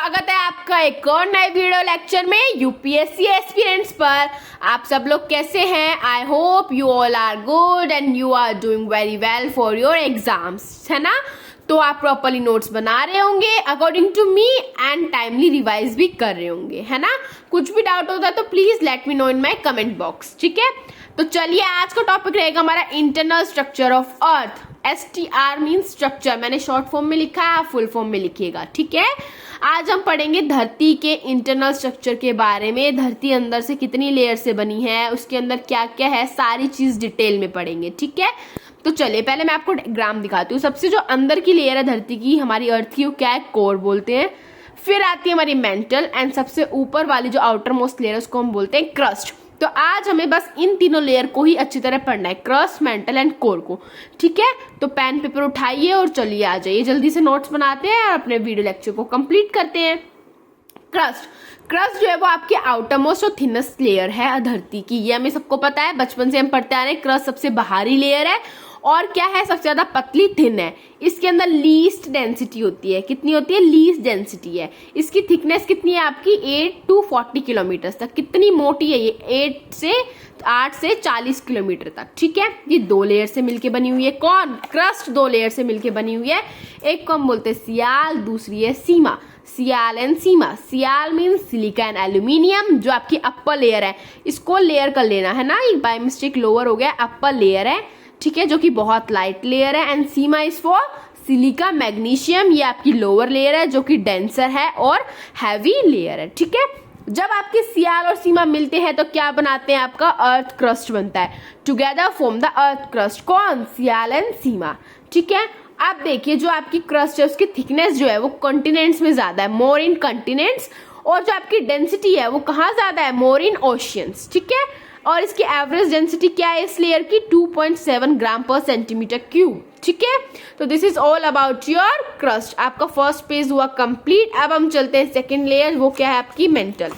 स्वागत है आपका एक और नए वीडियो लेक्चर में यूपीएससी एस्पिरेंट्स पर। आप सब लोग कैसे हैं? I hope you all are good and you are doing very well for your exams, है ना। तो आप प्रॉपरली नोट्स बना रहे होंगे according to me and timely revise भी कर रहे होंगे, है ना। कुछ भी डाउट होता है तो please let me know in my comment box, ठीक है। तो चलिए, आज का टॉपिक रहेगा हमारा internal structure of earth. STR means structure, मैंने शॉर्ट फॉर्म में लिखा है, आप फुल फॉर्म में लिखिएगा, ठीक है। आज हम पढ़ेंगे धरती के इंटरनल स्ट्रक्चर के बारे में। धरती अंदर से कितनी लेयर से बनी है, उसके अंदर क्या क्या है, सारी चीज डिटेल में पढ़ेंगे, ठीक है। तो चलिए, पहले मैं आपको डायग्राम दिखाती हूँ। सबसे जो अंदर की लेयर है धरती की, हमारी अर्थ की, वो क्या है? कोर बोलते हैं। फिर आती है हमारी मेंटल, एंड सबसे ऊपर वाली जो आउटर मोस्ट लेयर है उसको हम बोलते हैं क्रस्ट। तो आज हमें बस इन तीनों लेयर को ही अच्छी तरह पढ़ना है, क्रस्ट, मेंटल एंड कोर को, ठीक है। तो पेन पेपर उठाइए और चलिए आ जाइए, जल्दी से नोट्स बनाते हैं और अपने वीडियो लेक्चर को कंप्लीट करते हैं। क्रस्ट जो है वो आपके आउटर मोस्ट और थिनेस्ट लेयर है धरती की। ये हमें सबको पता है, बचपन से हम पढ़ते आ रहे हैं। क्रस्ट सबसे बाहरी लेयर है और क्या है, सबसे ज्यादा पतली, थिन है। इसके अंदर लीस्ट डेंसिटी होती है। कितनी होती है? लीस्ट डेंसिटी है। इसकी थिकनेस कितनी है आपकी? 8 to 40 किलोमीटर तक। कितनी मोटी है ये? 8 से 40 किलोमीटर तक, ठीक है। ये दो लेयर से मिलके बनी हुई है। कौन? क्रस्ट दो लेयर से मिलके बनी हुई है। एक को हम बोलते हैं सियाल, दूसरी है sima. Sial and sima. Sial mean silica and aluminium, जो आपकी अपर लेयर है। इसको लेयर कर लेना है ना, ये बाय मिस्टेक लोअर हो गया, अपर लेयर है, ठीक है, जो कि बहुत लाइट लेयर है। And Seema is for silica magnesium, ये आपकी लोअर लेयर है जो कि डेंसर है और हैवी लेयर है, ठीक है। जब आपके सियाल और सीमा मिलते हैं तो क्या बनाते हैं? आपका अर्थ क्रस्ट बनता है। Together form the earth crust. कौन? सियाल एंड सीमा, ठीक है। अब देखिए, जो आपकी क्रस्ट है उसकी थिकनेस जो है वो कॉन्टिनेंट्स में ज्यादा है, मोर इन कॉन्टिनेंट्स। और जो आपकी डेंसिटी है वो कहाँ ज्यादा है? मोर इन ओशियंस, ठीक है। और इसकी एवरेज डेंसिटी क्या है इस लेयर की? 2.7 ग्राम पर सेंटीमीटर क्यूब, ठीक है। तो this is all about your crust. आपका फर्स्ट पेज हुआ कंप्लीट। अब हम चलते हैं सेकेंड लेयर, वो क्या है आपकी? मेंटल।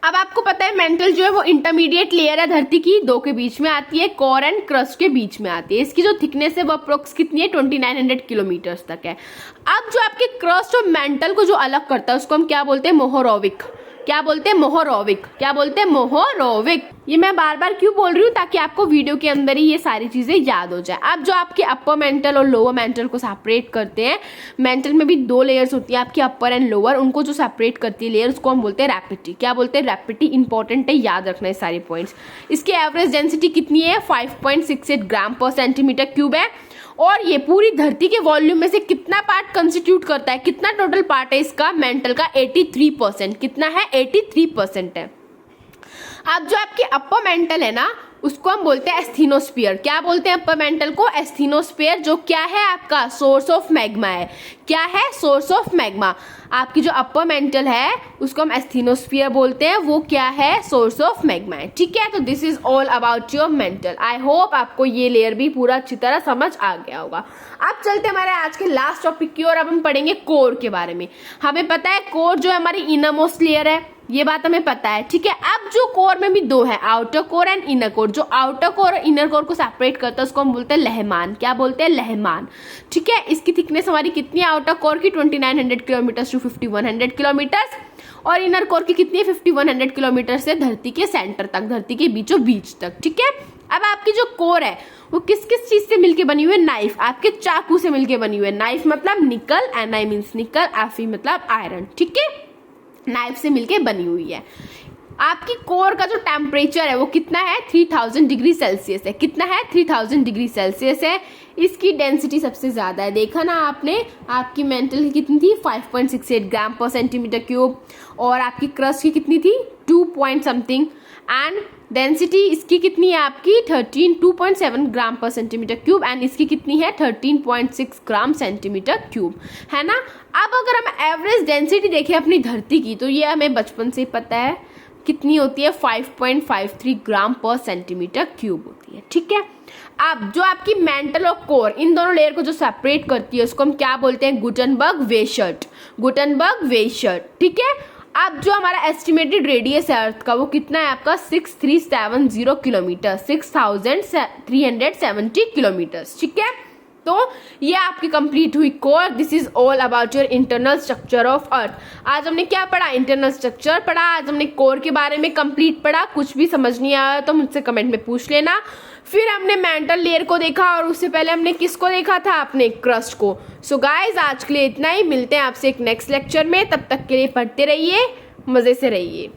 अब आपको पता है मेंटल जो है वो इंटरमीडिएट लेयर है धरती की, दो के बीच में आती है, कोर एंड क्रस्ट के बीच में आती है। इसकी जो थिकनेस है वो अप्रोक्स कितनी है? 2900 किलोमीटर तक है। अब जो आपके क्रस्ट और मेंटल को जो अलग करता है उसको हम क्या बोलते हैं? मोहोरोविक। क्या बोलते हैं? मोहोरोविक। क्या बोलते हैं? मोहोरोविक। ये मैं बार बार क्यों बोल रही हूँ? ताकि आपको वीडियो के अंदर ही ये सारी चीजें याद हो जाए। अब जो आपके अपर मेंटल और लोअर मेंटल को सेपरेट करते हैं, मेंटल में भी दो लेयर्स होती है आपकी, अपर एंड लोअर। उनको जो सेपरेट करती है लेयर, उसको हम बोलते हैं रैपिटी। क्या बोलते हैं? रैपिटी। इंपॉर्टेंट है, याद रखना है सारे पॉइंट्स। इसकी एवरेज डेंसिटी कितनी है? 5.68 ग्राम पर सेंटीमीटर क्यूब है। और ये पूरी धरती के वॉल्यूम में से कितना पार्ट कंस्टिट्यूट करता है? कितना टोटल पार्ट है इसका? मेंटल का 83%। कितना है? 83% है। अब जो आपकी अपर मेंटल है ना, उसको हम बोलते हैं एस्थीनोस्फीयर। क्या बोलते हैं अपर मेंटल को? एस्थीनोस्फीयर, जो क्या है आपका? सोर्स ऑफ मैग्मा है। क्या है? Source of magma. आपकी जो अपर मेंटल है उसको हम एस्थीनोस्फीयर बोलते हैं, वो क्या है? सोर्स ऑफ मैग्मा है, ठीक है। तो this is all about your mental. I hope आपको ये लेयर भी पूरा अच्छी तरह समझ आ गया होगा। अब चलते हमारे आज के लास्ट टॉपिक की ओर। अब हम पढ़ेंगे कोर के बारे में। हमें पता है कोर जो है हमारी इनर मोस्ट लेयर है, ये बात हमें पता है, ठीक है। अब जो कोर में भी दो है, outer core and inner core. जो आउटर कोर और इनर कोर को सेपरेट करता है उसको हम बोलते हैं लहमान। क्या बोलते हैं? लहमान, ठीक है। इसकी थिकनेस हमारी कितनी है आउटर कोर की? 2900 किलोमीटर टू 5100 किलोमीटर। और इनर कोर की कितनी है? 5100 किलोमीटर से धरती के सेंटर तक, धरती के बीचों बीच तक, ठीक है। अब आपकी जो कोर है वो किस किस चीज से मिलके बनी हुई है? नाइफ, आपके चाकू से मिलके बनी हुई है। नाइफ मतलब निकल, Ni मीन्स निकल, Fe मतलब आयरन, ठीक है। नाइफ से मिलके बनी हुई है। आपकी कोर का जो टेम्परेचर है वो कितना है? 3000 डिग्री सेल्सियस है। कितना है? 3000 डिग्री सेल्सियस है। इसकी डेंसिटी सबसे ज्यादा है। देखा ना आपने, आपकी मेंटल की कितनी थी? 5.68 ग्राम पर सेंटीमीटर क्यूब। और आपकी क्रस्ट की कितनी थी? 2 पॉइंट समथिंग। एंड डेंसिटी इसकी कितनी है आपकी? 2.7 ग्राम पर सेंटीमीटर क्यूब। एंड इसकी कितनी है? 13.6 ग्राम सेंटीमीटर क्यूब, है ना। अब अगर हम एवरेज डेंसिटी देखें अपनी धरती की, तो ये हमें बचपन से पता है कितनी होती है? 5.53 ग्राम पर सेंटीमीटर क्यूब होती है, ठीक है। अब जो आपकी मेंटल और कोर, इन दोनों लेयर को जो सेपरेट करती है उसको हम क्या बोलते हैं? गुटनबर्ग वेशर्ट। गुटनबर्ग वेशर्ट, ठीक है। अब जो हमारा एस्टिमेटेड रेडियस है अर्थ का वो कितना है आपका? 6370 किलोमीटर, 6370 किलोमीटर, ठीक है। तो ये आपकी कंप्लीट हुई core. This is all about your internal structure of earth. आज हमने क्या पढ़ा? इंटरनल स्ट्रक्चर पढ़ा। आज हमने कोर के बारे में कंप्लीट पढ़ा। कुछ भी समझ नहीं आया तो मुझसे कमेंट में पूछ लेना। फिर हमने मेंटल लेयर को देखा और उससे पहले हमने किसको देखा था? अपने क्रस्ट को। सो गाइज आज के लिए इतना ही। मिलते हैं आपसे एक नेक्स्ट लेक्चर में। तब तक के लिए पढ़ते रहिए, मजे से रहिए।